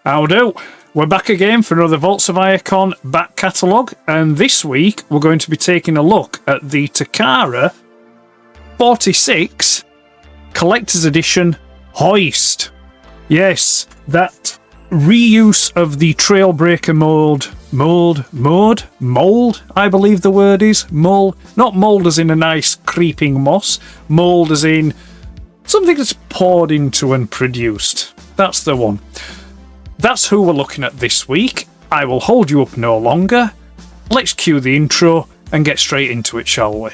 How do? We're back again for another Vaults of Iacon back catalogue, and this week we're going to be taking a look at the Takara 46 Collector's Edition Hoist. Yes, that reuse of the Trailbreaker mould, I believe the word is. Mould, not mould as in a nice creeping moss, mould as in something that's poured into and produced. That's the one. That's who we're looking at this week. I will hold you up no longer. Let's cue the intro and get straight into it, shall we?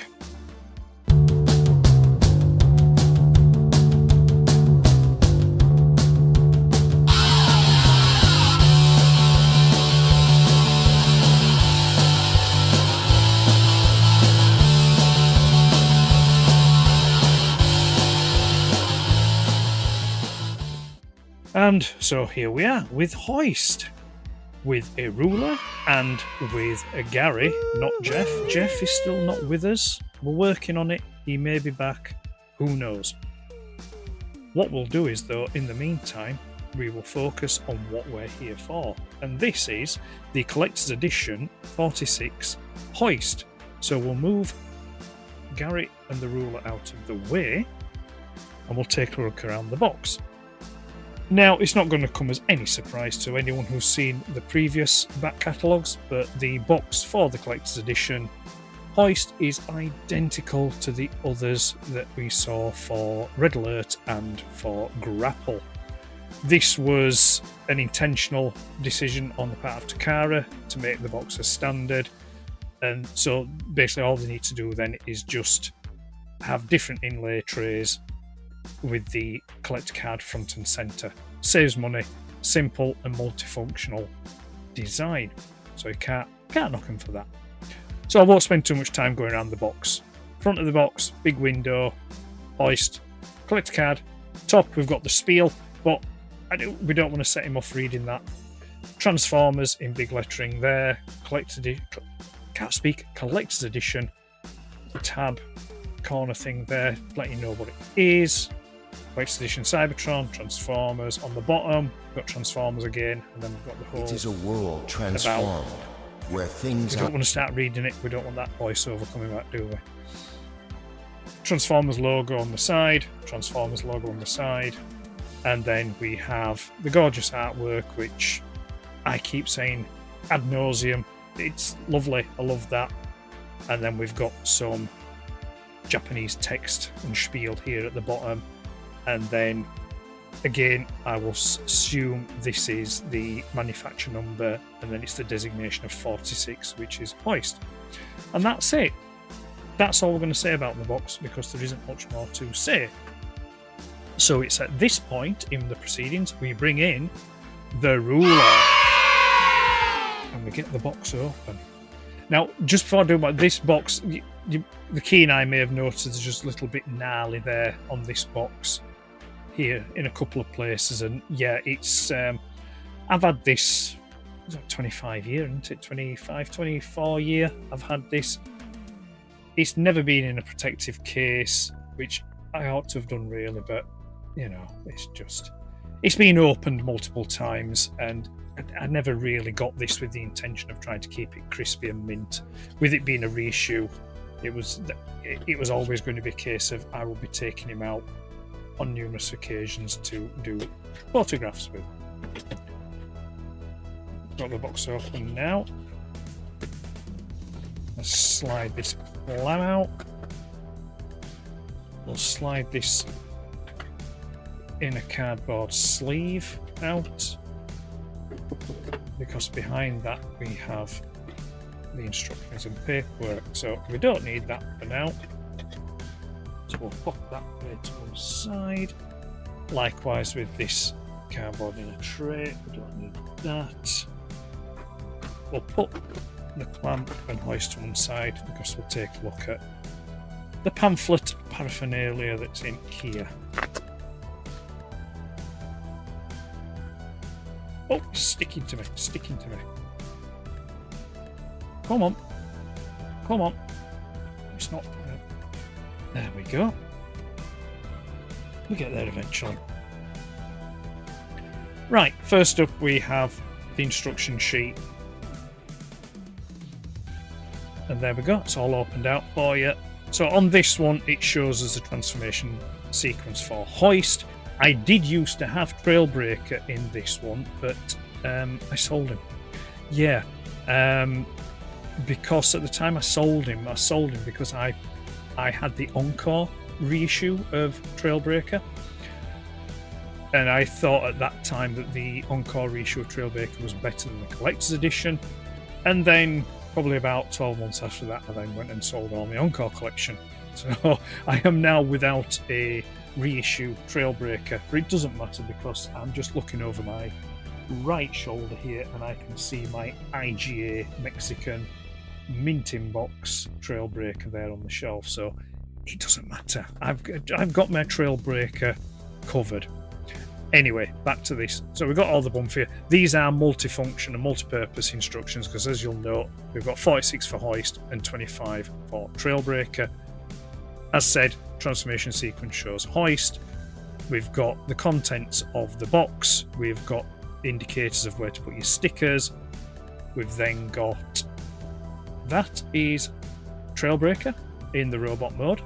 And so here we are with Hoist, with a ruler and with a Gary, not Jeff. Jeff is still not with us. We're working on it. He may be back. Who knows? What we'll do is, though, in the meantime, we will focus on what we're here for. And this is the Collector's Edition 46 Hoist. So we'll move Gary and the ruler out of the way and we'll take a look around the box. Now, it's not going to come as any surprise to anyone who's seen the previous back catalogues, but the box for the Collector's Edition Hoist is identical to the others that we saw for Red Alert and for Grapple. This was an intentional decision on the part of Takara to make the box a standard, and so basically all they need to do then is just have different inlay trays with the collector card front and centre. Saves money, simple and multifunctional design. So you can't knock them for that. So I won't spend too much time going around the box. Front of the box, big window, Hoist, collector card. Top, we've got the spiel, but we don't want to set him off reading that. Transformers in big lettering there. Collector's Edition. Tab corner thing there, letting you know what it is. Collector's Edition Cybertron, Transformers on the bottom. We've got Transformers again, and then we've got the whole. It is a world transformed where things. We don't want to start reading it. We don't want that voiceover coming back, do we? Transformers logo on the side. Transformers logo on the side, and then we have the gorgeous artwork, which I keep saying ad nauseum. It's lovely. I love that. And then we've got some Japanese text and spiel here at the bottom, and then again I will assume this is the manufacturer number, and then it's the designation of 46, which is Hoist. And that's it. That's all we're going to say about the box, because there isn't much more to say. So it's at this point in the proceedings we bring in the ruler and we get the box open. Now, just before I do about this box, the keen eye may have noticed there's just a little bit gnarly there on this box here in a couple of places. And yeah, it's I've had this 25 year, isn't it? 25, 24 year I've had this. It's never been in a protective case, which I ought to have done really, but you know, it's been opened multiple times, and I never really got this with the intention of trying to keep it crispy and mint. With it being a reissue, it was always going to be a case of I will be taking him out on numerous occasions to do photographs with. Got the box open now. Let's slide this clam out. We'll slide this in a cardboard sleeve out, because behind that we have the instructions and paperwork, so we don't need that for now. So we'll pop that bit to one side. Likewise with this cardboard in a tray, we don't need that. We'll put the clamp and Hoist to one side, because we'll take a look at the pamphlet paraphernalia that's in here. Oh, sticking to me. Come on. It's not. There we go. We'll get there eventually. Right, first up we have the instruction sheet. And there we go, it's all opened out for you. So on this one, it shows us the transformation sequence for Hoist. I did used to have Trailbreaker in this one, but I sold him. Yeah, because at the time I sold him because I had the Encore reissue of Trailbreaker. And I thought at that time that the Encore reissue of Trailbreaker was better than the Collector's Edition. And then probably about 12 months after that, I then went and sold all my Encore collection. So I am now without a reissue Trailbreaker, but it doesn't matter because I'm just looking over my right shoulder here and I can see my IGA Mexican minting box Trailbreaker there on the shelf. So it doesn't matter. I've got my Trailbreaker covered. Anyway, back to this. So we've got all the bump here. These are multifunction and multi-purpose instructions because, as you'll note, we've got 46 for Hoist and 25 for Trailbreaker. As said, transformation sequence shows Hoist. We've got the contents of the box. We've got indicators of where to put your stickers. We've then got... that is Trailbreaker in the robot mode.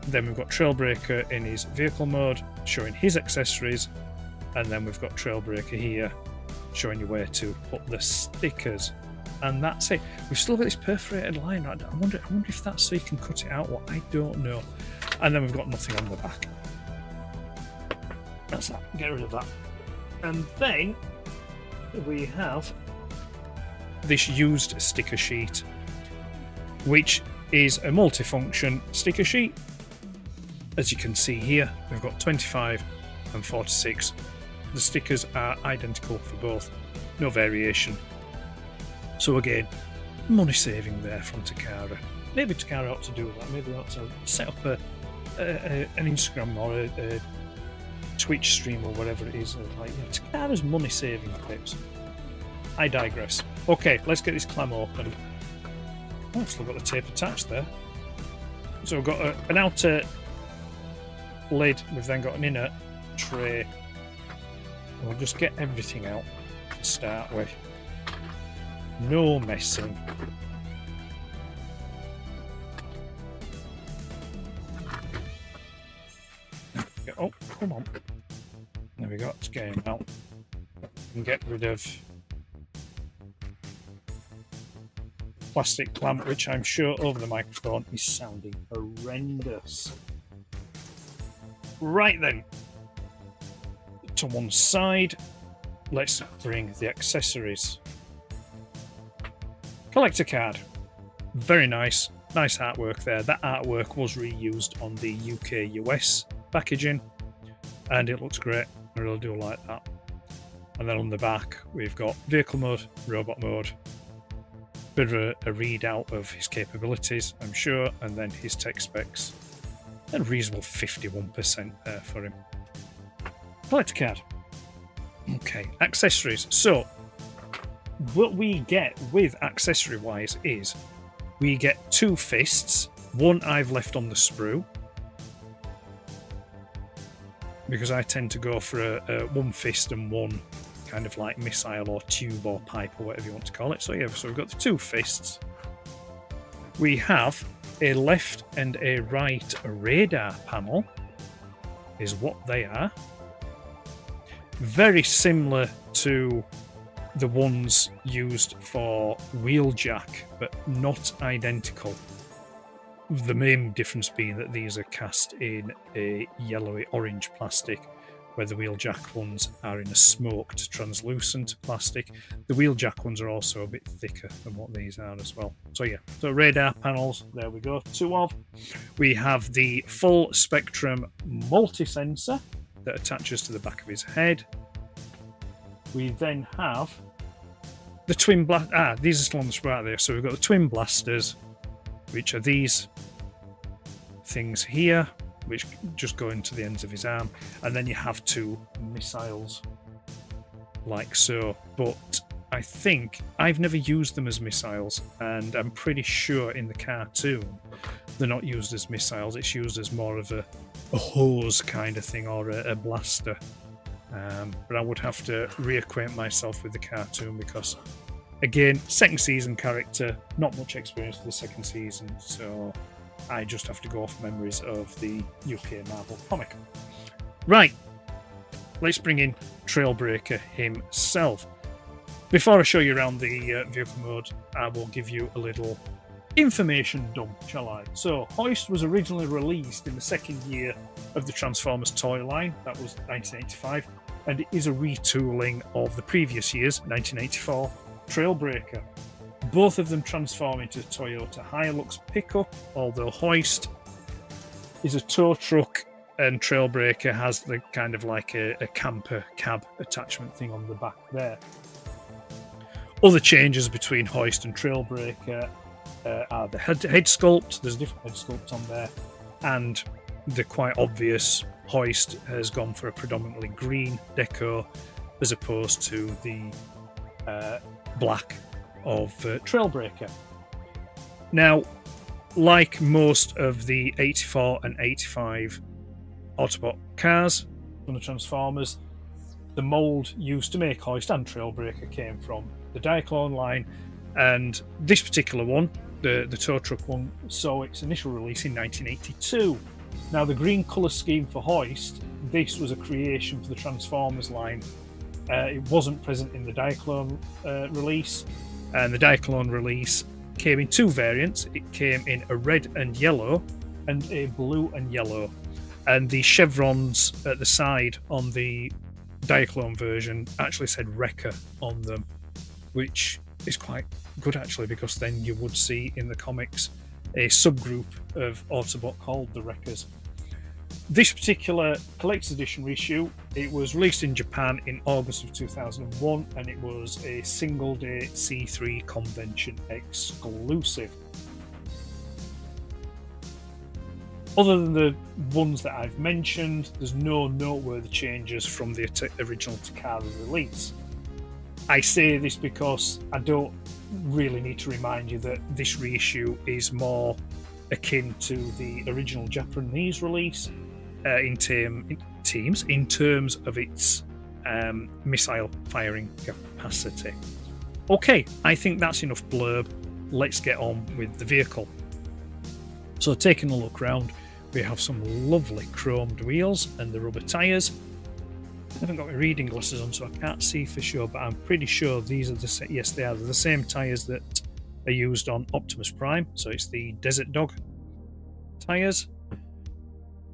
Then we've got Trailbreaker in his vehicle mode, showing his accessories, and then we've got Trailbreaker here, showing you where to put the stickers, and that's it. We've still got this perforated line. I wonder if that's so you can cut it out. What I don't know. And then we've got nothing on the back. That's that. Get rid of that. And then we have this used sticker sheet, which is a multifunction sticker sheet. As you can see here, we've got 25 and 46. The stickers are identical for both, no variation. So again, money saving there from Takara. Maybe Takara ought to do that. Maybe they ought to set up an Instagram or a Twitch stream or whatever it is. Like, yeah, Takara's money saving tips. I digress. Okay, let's get this clam open. Oh, still got the tape attached there. So we've got an outer lid, we've then got an inner tray. We'll just get everything out to start with. No messing. Oh, come on. There we go, let's get him out. And get rid of plastic clamp, which I'm sure over the microphone is sounding horrendous. Right then, to one side, let's bring the accessories. Collector card, very nice artwork there. That artwork was reused on the UK US packaging, and it looks great. I really do like that. And then on the back, we've got vehicle mode, robot mode, bit of a readout of his capabilities, I'm sure, and then his tech specs. A reasonable 51% there for him. Collector card. Okay, accessories. So, what we get with accessory wise is we get 2 fists. One I've left on the sprue, because I tend to go for a 1 fist and 1 kind of like missile or tube or pipe or whatever you want to call it. So yeah, so we've got the 2 fists. We have a left and a right radar panel, is what they are. Very similar to the ones used for Wheeljack, but not identical. The main difference being that these are cast in a yellowy orange plastic, where the Wheeljack ones are in a smoked translucent plastic. The Wheeljack ones are also a bit thicker than what these are as well. So yeah, so radar panels, there we go, 2 of. We have the full spectrum multi-sensor that attaches to the back of his head. We then have the twin blast. These are still on the sprite there. So we've got the twin blasters, which are these things here, which just go into the ends of his arm, and then you have 2 missiles like so. But I think I've never used them as missiles, and I'm pretty sure in the cartoon they're not used as missiles. It's used as more of a hose kind of thing, or a blaster. but I would have to reacquaint myself with the cartoon because, again, second season character, not much experience for the second season, so I just have to go off memories of the UK Marvel comic. Right, let's bring in Trailbreaker himself. Before I show you around the vehicle mode, I will give you a little information dump, shall I? So, Hoist was originally released in the second year of the Transformers toy line, that was 1985, and it is a retooling of the previous year's 1984 Trailbreaker. Both of them transform into Toyota Hilux pickup, although Hoist is a tow truck and Trailbreaker has the kind of like a camper cab attachment thing on the back there. Other changes between Hoist and Trailbreaker are the head sculpt. There's a different head sculpt on there, and the quite obvious Hoist has gone for a predominantly green deco as opposed to the black of Trailbreaker. Now, like most of the 84 and 85 Autobot cars from the Transformers, the mould used to make Hoist and Trailbreaker came from the Diaclone line, and this particular one, the tow truck one, saw its initial release in 1982. Now, the green colour scheme for Hoist, this was a creation for the Transformers line. It wasn't present in the Diaclone release, and the Diaclone release came in two variants. It came in a red and yellow and a blue and yellow, and the chevrons at the side on the Diaclone version actually said Wrecker on them, which is quite good actually, because then you would see in the comics a subgroup of Autobot called the Wreckers. This particular collector's edition reissue, it was released in Japan in August of 2001, and it was a single day C3 convention exclusive. Other than the ones that I've mentioned, there's no noteworthy changes from the original Takara release. I say this because I don't really need to remind you that this reissue is more akin to the original Japanese release in terms of its missile firing capacity. Okay, I think that's enough blurb. Let's get on with the vehicle. So, taking a look around, we have some lovely chromed wheels and the rubber tyres. I haven't got my reading glasses on, so I can't see for sure, but I'm pretty sure these are the same. Yes, they are. They're the same tyres that are used on Optimus Prime, so it's the Desert Dog tyres.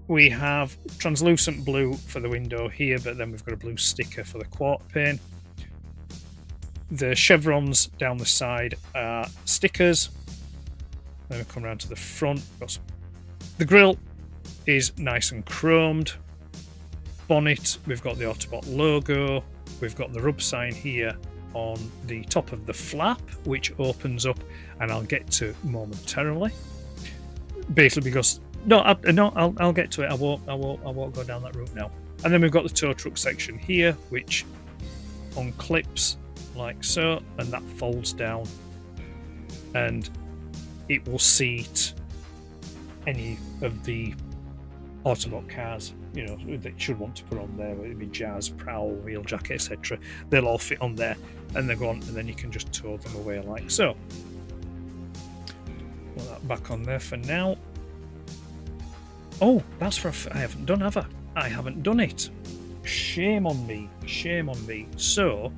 We have translucent blue for the window here, but then we've got a blue sticker for the quarter pane. The chevrons down the side are stickers. Then we come around to the front. The grille is nice and chromed. Bonnet, we've got the Autobot logo. We've got the rub sign here on the top of the flap, which opens up, and I'll get to momentarily. Basically, because I'll get to it. I won't go down that route now. And then we've got the tow truck section here, which unclips like so, and that folds down, and it will seat any of the Autobot cars, you know, that you should want to put on there, whether it be Jazz, Prowl, Wheeljack, etc. They'll all fit on there, and they're gone, and then you can just tow them away like so. Put that back on there for now. Oh, that's for I haven't done, have I? I haven't done it. Shame on me. Shame on me. So,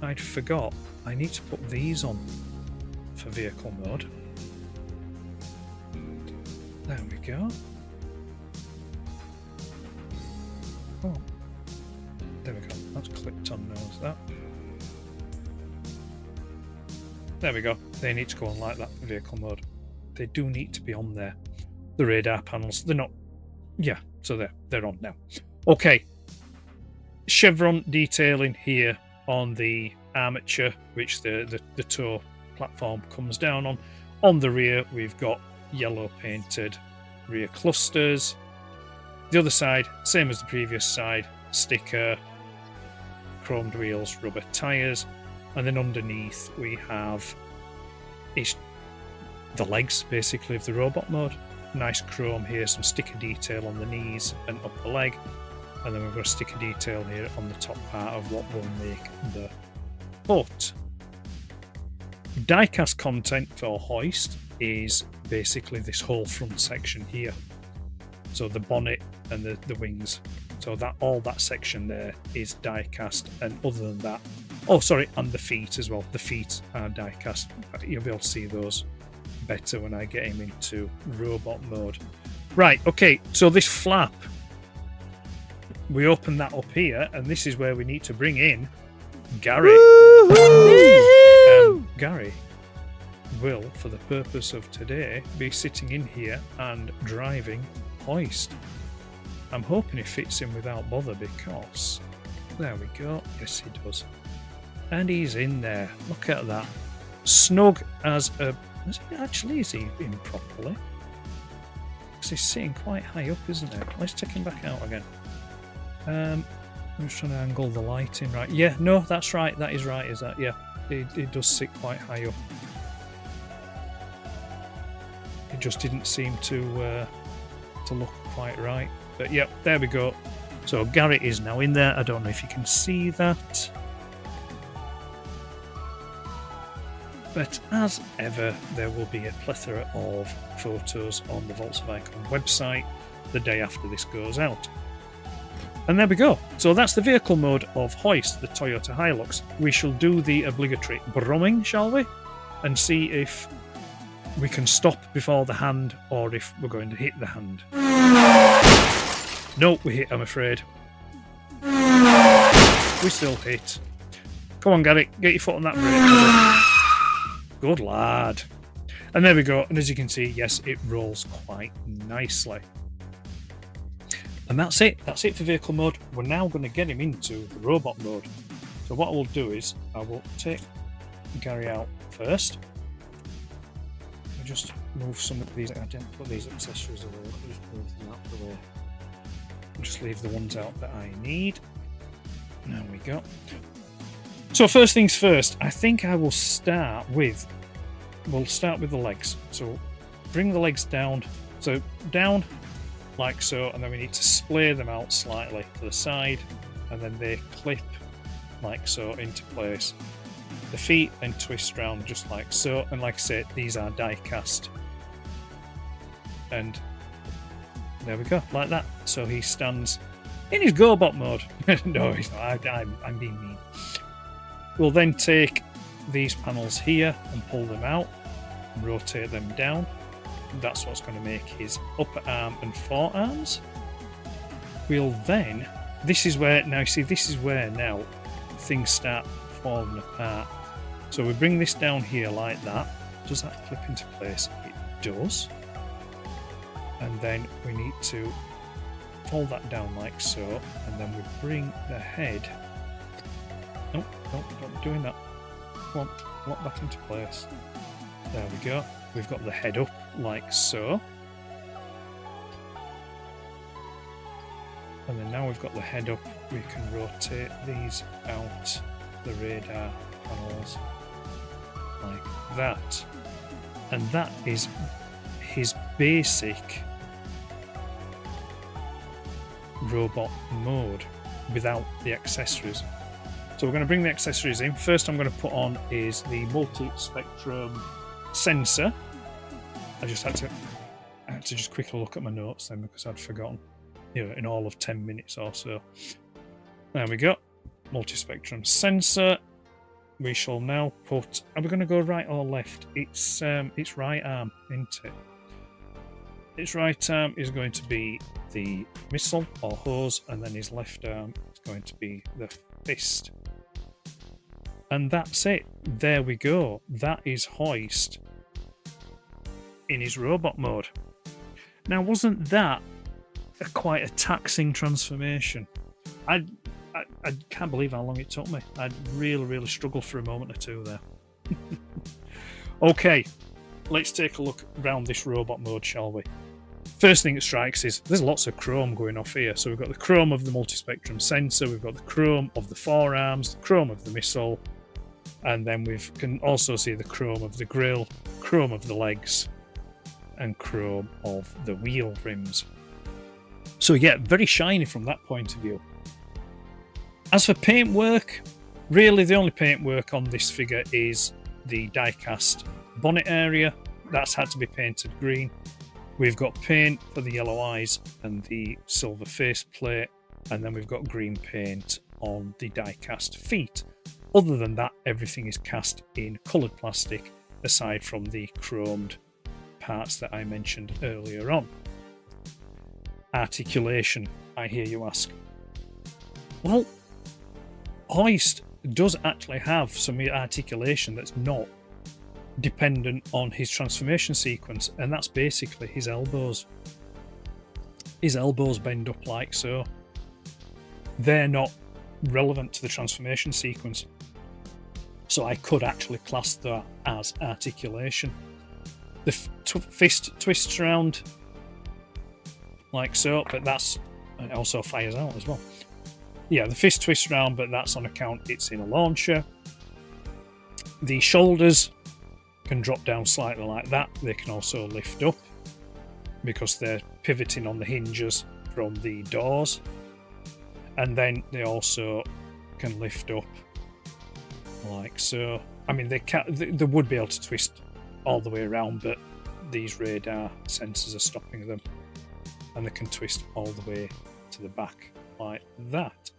I'd forgot. I need to put these on for vehicle mode. There we go. Oh, there we go. That's clipped on now, is that? There we go. They need to go on like that for vehicle mode. They do need to be on there. The radar panels, they're not. Yeah, so they're on now. Okay. Chevron detailing here on the armature, which the tow platform comes down on. On the rear, we've got yellow painted rear clusters. The other side, same as the previous side, sticker, chromed wheels, rubber tyres, and then underneath we have the legs basically of the robot mode. Nice chrome here, some sticker detail on the knees and up the leg. And then we've got to stick a detail here on the top part of what will make the hood. Die-cast content for Hoist is basically this whole front section here. So the bonnet and the wings. So that all that section there is die-cast, and other than that, oh sorry, and the feet as well. The feet are die-cast. You'll be able to see those better when I get him into robot mode. Right, okay, so this flap, we open that up here, and this is where we need to bring in Gary. Gary will, for the purpose of today, be sitting in here and driving Hoist. I'm hoping he fits in without bother, because there we go. Yes, he does. And he's in there. Look at that. Snug as a... Is he in properly? Because he's sitting quite high up, isn't he? Let's take him back out again. I'm just trying to angle the lighting right. Yeah, no, that's right. That is right, is that? Yeah, it does sit quite high up. It just didn't seem to look quite right. But yep, there we go. So Gary is now in there. I don't know if you can see that. But as ever, there will be a plethora of photos on the Volkswagen website the day after this goes out. And there we go. So that's the vehicle mode of Hoist, the Toyota Hilux. We shall do the obligatory brumming, shall we? And see if we can stop before the hand or if we're going to hit the hand. No, we hit, I'm afraid. We still hit. Come on, Gary, get your foot on that brake. Good lad. And there we go. And as you can see, yes, it rolls quite nicely. And that's it. That's it for vehicle mode. We're now going to get him into the robot mode. So what I will do is I will take Gary out first. I'll just move some of these. I didn't put these accessories away. I'll just move them out of the way. I'll just leave the ones out that I need. There we go. So first things first, I think I will start with... We'll start with the legs. So bring the legs down. So down like so, and then we need to splay them out slightly to the side, and then they clip like so into place. The feet then twist round just like so, and like I said, these are die cast. And there we go, like that. So he stands in his GoBot mode. No, he's not. I'm being mean. We'll then take these panels here and pull them out and rotate them down. That's what's going to make his upper arm and forearms. We'll then, this is where, now you see, this is where now things start falling apart. So we bring this down here like that. Does that clip into place? It does. And then we need to fold that down like so, and then we bring the head. Nope, don't be doing that. Come on, lock back into place. There we go. We've got the head up like so. And then now we've got the head up, we can rotate these out, the radar panels, like that. And that is his basic robot mode without the accessories. So we're going to bring the accessories in. First I'm going to put on is the multi-spectrum sensor. I had to just quickly look at my notes then because I'd forgotten. In all of 10 minutes or so. There we go. Multi-spectrum sensor. We shall now put... Are we going to go right or left? It's right arm, isn't it? Its right arm is going to be the missile or hose, and then his left arm is going to be the fist. And that's it. There we go. That is Hoist in his robot mode. Now, wasn't that quite a taxing transformation? I can't believe how long it took me. I really struggled for a moment or two there. Okay, let's take a look around this robot mode, shall we? First thing that strikes is there's lots of chrome going off here. So we've got the chrome of the multi-spectrum sensor, we've got the chrome of the forearms, the chrome of the missile, and then we can also see the chrome of the grille, chrome of the legs, and chrome of the wheel rims. So yeah, very shiny from that point of view. As for paintwork, really the only paintwork on this figure is the die-cast bonnet area. That's had to be painted green. We've got paint for the yellow eyes and the silver faceplate, and then we've got green paint on the die-cast feet. Other than that, everything is cast in coloured plastic, aside from the chromed parts that I mentioned earlier on. Articulation, I hear you ask. Well, Hoist does actually have some articulation that's not dependent on his transformation sequence, and that's basically his elbows. His elbows bend up like so. They're not relevant to the transformation sequence, so I could actually class that as articulation. The fist twists around like so, but that's, it also fires out as well. Yeah, the fist twists around, but that's on account it's in a launcher. The shoulders can drop down slightly like that. They can also lift up because they're pivoting on the hinges from the doors, and then they also can lift up like so. I mean, they would be able to twist all the way around, but these radar sensors are stopping them, and they can twist all the way to the back like that.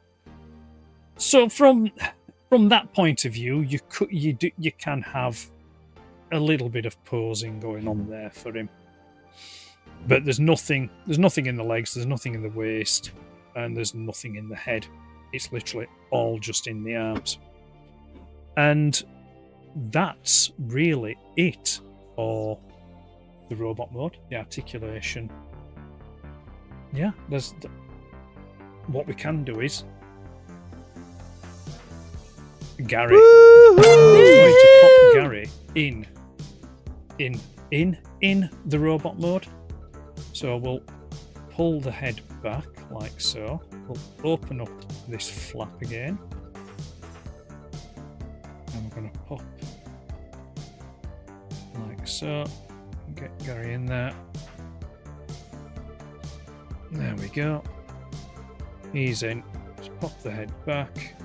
So from that point of view, you can have a little bit of posing going on there for him, but there's nothing in the legs, there's nothing in the waist, and there's nothing in the head. It's literally all just in the arms, and that's really it for the robot mode, the articulation. Yeah, what we can do is Gary. I'm going to pop Gary in the robot mode. So we'll pull the head back like so. We'll open up this flap again, and we're going to pop like so. Get Gary in there. There we go. He's in. Just pop the head back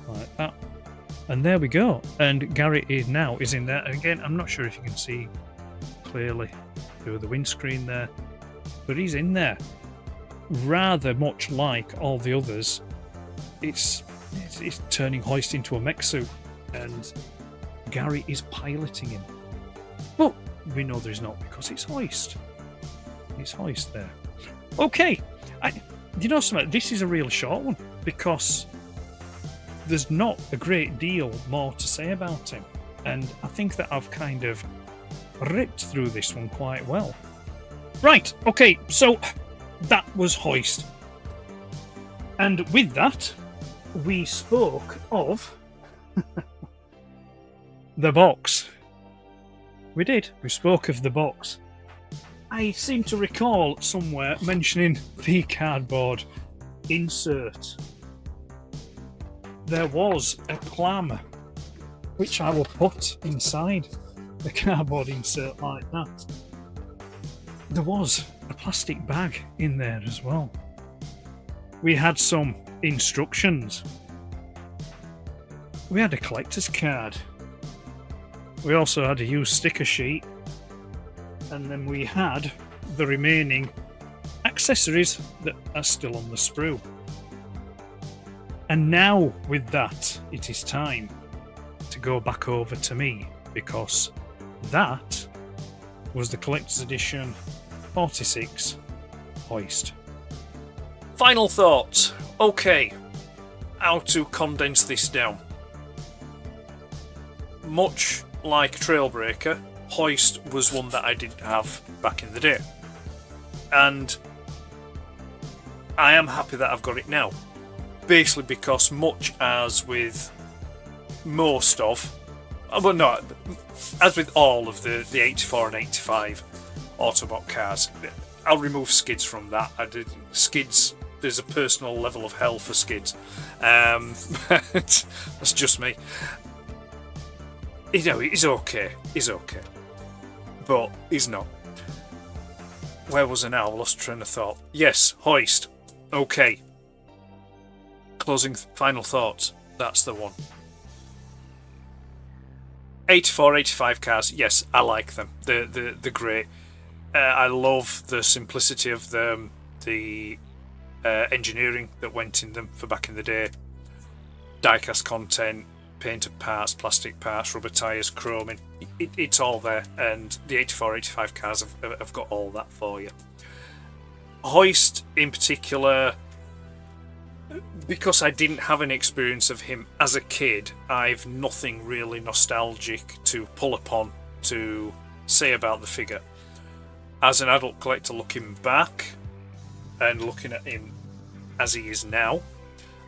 like that, and there we go. And Gary is in there. And again, I'm not sure if you can see clearly through the windscreen there, but he's in there. Rather much like all the others, it's turning Hoist into a mech suit, and Gary is piloting him. But we know there's not, because it's Hoist. It's Hoist there. Okay, you know something? This is a real short one because there's not a great deal more to say about him, and I think that I've kind of ripped through this one quite well. Right, okay, so that was Hoist, and with that we spoke of the box. We did. We spoke of the box. I seem to recall somewhere mentioning the cardboard insert. There was a clam which I will put inside the cardboard insert like that. There was a plastic bag in there as well. We had some instructions. We had a collector's card. We also had a used sticker sheet. And then we had the remaining accessories that are still on the sprue. And now, with that, it is time to go back over to me, because that was the Collector's Edition 46 Hoist. Final thoughts. Okay, how to condense this down. Much like Trailbreaker, Hoist was one that I didn't have back in the day. And I am happy that I've got it now. Basically because, much as with most of, well, no, as with all of the 84 and 85 Autobot cars, I'll remove skids from that. Skids, there's a personal level of hell for skids. That's just me. You know, he's okay. He's okay. But he's not. Where was I now? I lost train of thought. Yes, Hoist. Okay. Closing final thoughts. That's the one. 84, 85 cars. Yes, I like them. They're great. I love the simplicity of them. The engineering that went in them for back in the day. Diecast content, painted parts, plastic parts, rubber tyres, chroming. It's all there, and the 84, 85 cars have got all that for you. Hoist in particular, because I didn't have any experience of him as a kid, I've nothing really nostalgic to pull upon to say about the figure. As an adult collector looking back and looking at him as he is now,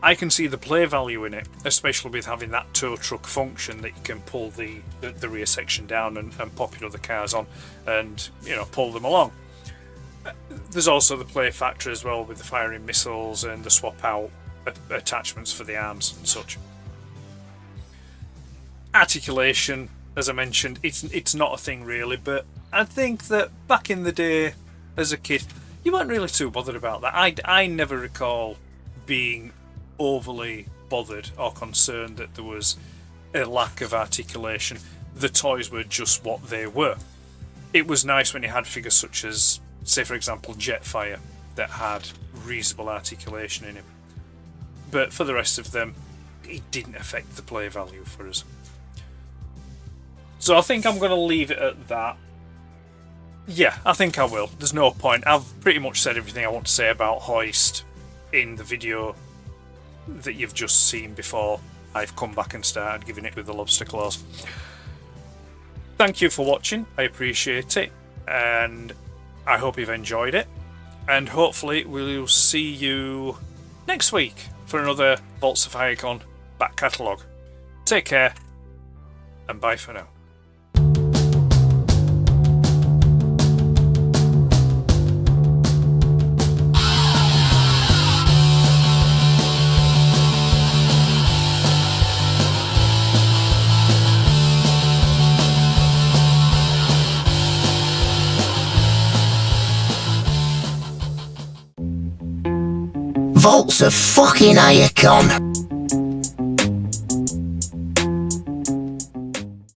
I can see the play value in it, especially with having that tow truck function that you can pull the rear section down and pop your other cars on and, you know, pull them along. There's also the play factor as well with the firing missiles and the swap out attachments for the arms and such. Articulation, as I mentioned, it's not a thing really, but I think that back in the day as a kid you weren't really too bothered about that. I never recall being overly bothered or concerned that there was a lack of articulation. The toys were just what they were. It was nice when you had figures such as, say for example, Jetfire, that had reasonable articulation in him. But for the rest of them, it didn't affect the play value for us. So I think I'm going to leave it at that. Yeah, I think I will. There's no point. I've pretty much said everything I want to say about Hoist in the video that you've just seen before I've come back and started giving it with the lobster claws. Thank you for watching. I appreciate it, and I hope you've enjoyed it. And hopefully we'll see you next week for another Vaults of Icon back catalogue. Take care, and bye for now. Vaults of fucking Icon.